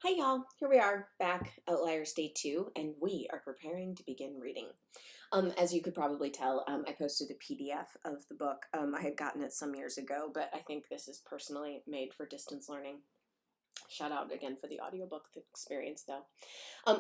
Hi y'all, here we are back, Outliers Day 2, and we are preparing to begin reading. As you could probably tell, I posted a PDF of the book. I had gotten it some years ago, but I think this is personally made for distance learning. Shout out again for the audiobook experience though.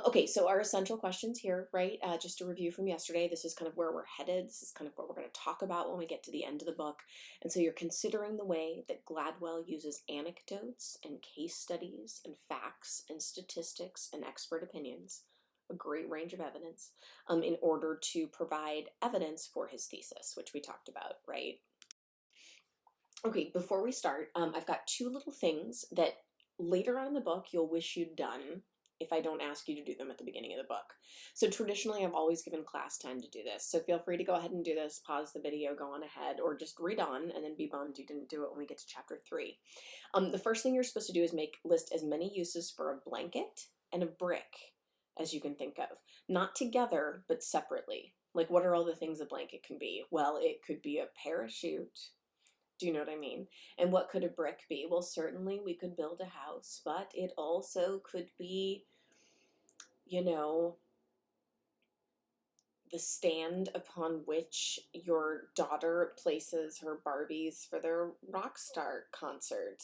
Okay, so our essential questions here, right? Just to review from yesterday, this is kind of where we're headed. This is kind of what we're going to talk about when we get to the end of the book. And so you're considering the way that Gladwell uses anecdotes and case studies and facts and statistics and expert opinions, a great range of evidence, in order to provide evidence for his thesis, which we talked about, right? Okay, before we start, I've got two little things that later on in the book you'll wish you'd done if I don't ask you to do them at the beginning of the book. So traditionally I've always given class time to do this. So feel free to go ahead and do this, pause the video, go on ahead, or just read on and then be bummed you didn't do it when we get to chapter 3. The first thing you're supposed to do is list as many uses for a blanket and a brick as you can think of. Not together, but separately. Like, what are all the things a blanket can be? Well, it could be a parachute. Do you know what I mean? And what could a brick be? Well, certainly we could build a house, but it also could be, you know, the stand upon which your daughter places her Barbies for their rock star concert.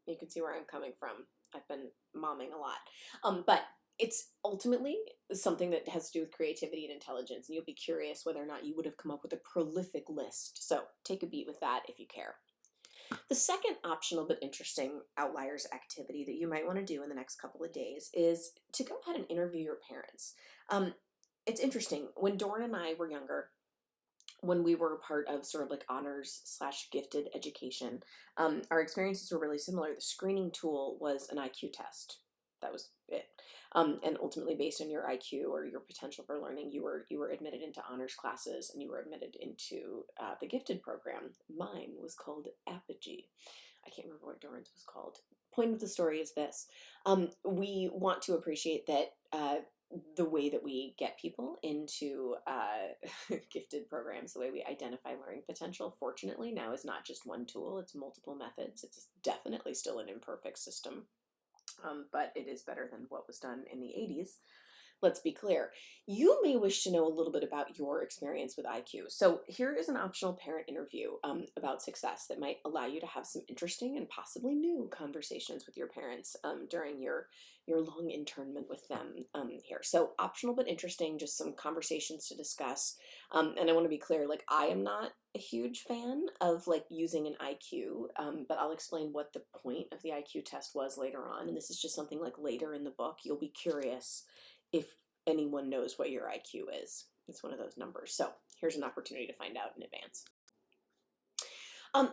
You can see where I'm coming from. I've been momming a lot. But it's ultimately something that has to do with creativity and intelligence, and you'll be curious whether or not you would have come up with a prolific list. So take a beat with that if you care. The second optional but interesting Outliers activity that you might want to do in the next couple of days is to go ahead and interview your parents. It's interesting. When Dora and I were younger, when we were part of sort of like honors slash gifted education, our experiences were really similar. The screening tool was an IQ test. That was it. And ultimately, based on your IQ or your potential for learning, you were admitted into honors classes and you were admitted into the gifted program. Mine was called Apogee. I can't remember what Doran's was called. Point of the story is this: we want to appreciate that. The way that we get people into gifted programs, the way we identify learning potential, fortunately, now is not just one tool, it's multiple methods. It's definitely still an imperfect system, but it is better than what was done in the 80s. Let's be clear. You may wish to know a little bit about your experience with IQ. So here is an optional parent interview about success that might allow you to have some interesting and possibly new conversations with your parents during your long internment with them here. So optional but interesting, just some conversations to discuss. And I want to be clear, like, I am not a huge fan of like using an IQ, but I'll explain what the point of the IQ test was later on. And this is just something like later in the book. You'll be curious if anyone knows what your IQ is. It's one of those numbers. So here's an opportunity to find out in advance.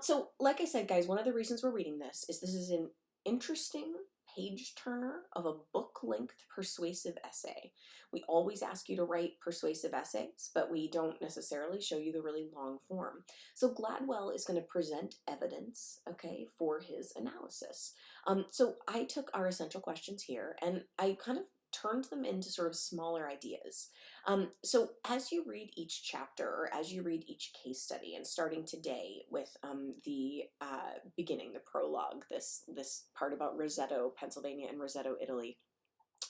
So like I said, guys, one of the reasons we're reading this is an interesting page turner of a book-length persuasive essay. We always ask you to write persuasive essays, but we don't necessarily show you the really long form. So Gladwell is going to present evidence, okay, for his analysis. So I took our essential questions here and I kind of turned them into sort of smaller ideas. So as you read each chapter or as you read each case study, and starting today with the beginning, the prologue, this part about Roseto, Pennsylvania and Roseto, Italy,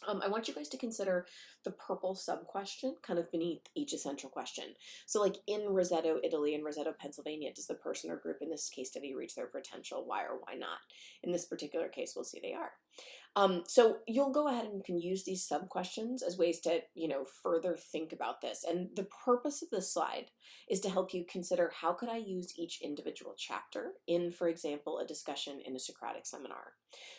I want you guys to consider the purple sub-question kind of beneath each essential question. So like in Roseto, Italy and Roseto, Pennsylvania, does the person or group in this case study reach their potential? Why or why not? In this particular case, we'll see they are. So you'll go ahead and can use these sub-questions as ways to, further think about this. And the purpose of this slide is to help you consider how could I use each individual chapter in, for example, a discussion in a Socratic seminar.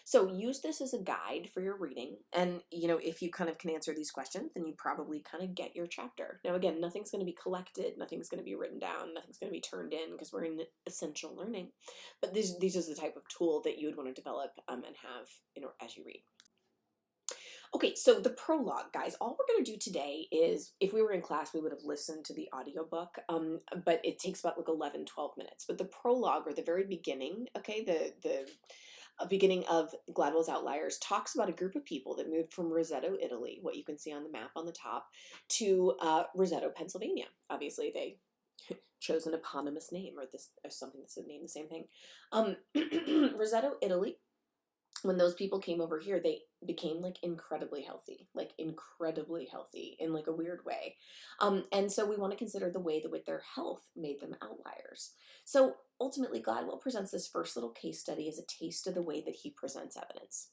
So use this as a guide for your reading. And, if you kind of can answer these questions, then you probably kind of get your chapter. Now, again, nothing's going to be collected. Nothing's going to be written down. Nothing's going to be turned in because we're in essential learning. But these is the type of tool that you would want to develop and have as you read. Okay, so the prologue, guys, all we're going to do today is, if we were in class, we would have listened to the audiobook, but it takes about like 11, 12 minutes. But the prologue, or the very beginning, okay, the beginning of Gladwell's Outliers, talks about a group of people that moved from Roseto, Italy, what you can see on the map on the top, to Roseto, Pennsylvania. Obviously, they chose an eponymous name, or something that's named the same thing. Roseto, Italy when those people came over here, they became like incredibly healthy in like a weird way. And so we want to consider the way that with their health made them outliers. So ultimately, Gladwell presents this first little case study as a taste of the way that he presents evidence.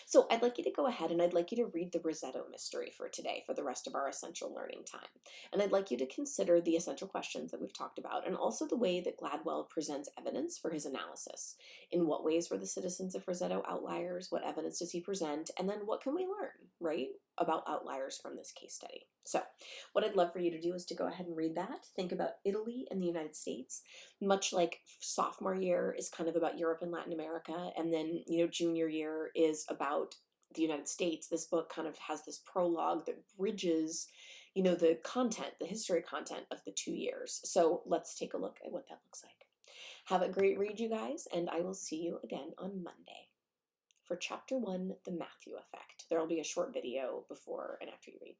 So I'd like you to go ahead and I'd like you to read the Rosetto mystery for today for the rest of our essential learning time. And I'd like you to consider the essential questions that we've talked about and also the way that Gladwell presents evidence for his analysis. In what ways were the citizens of Rosetto outliers? What evidence does he present? And then what can we learn, right, about outliers from this case study? So what I'd love for you to do is to go ahead and read that. Think about Italy and the United States, much like sophomore year is kind of about Europe and Latin America, and then, junior year is about the United States. This book kind of has this prologue that bridges, the content, the history content of the 2 years. So let's take a look at what that looks like. Have a great read, you guys, and I will see you again on Monday for Chapter 1, The Matthew Effect. There will be a short video before and after you read.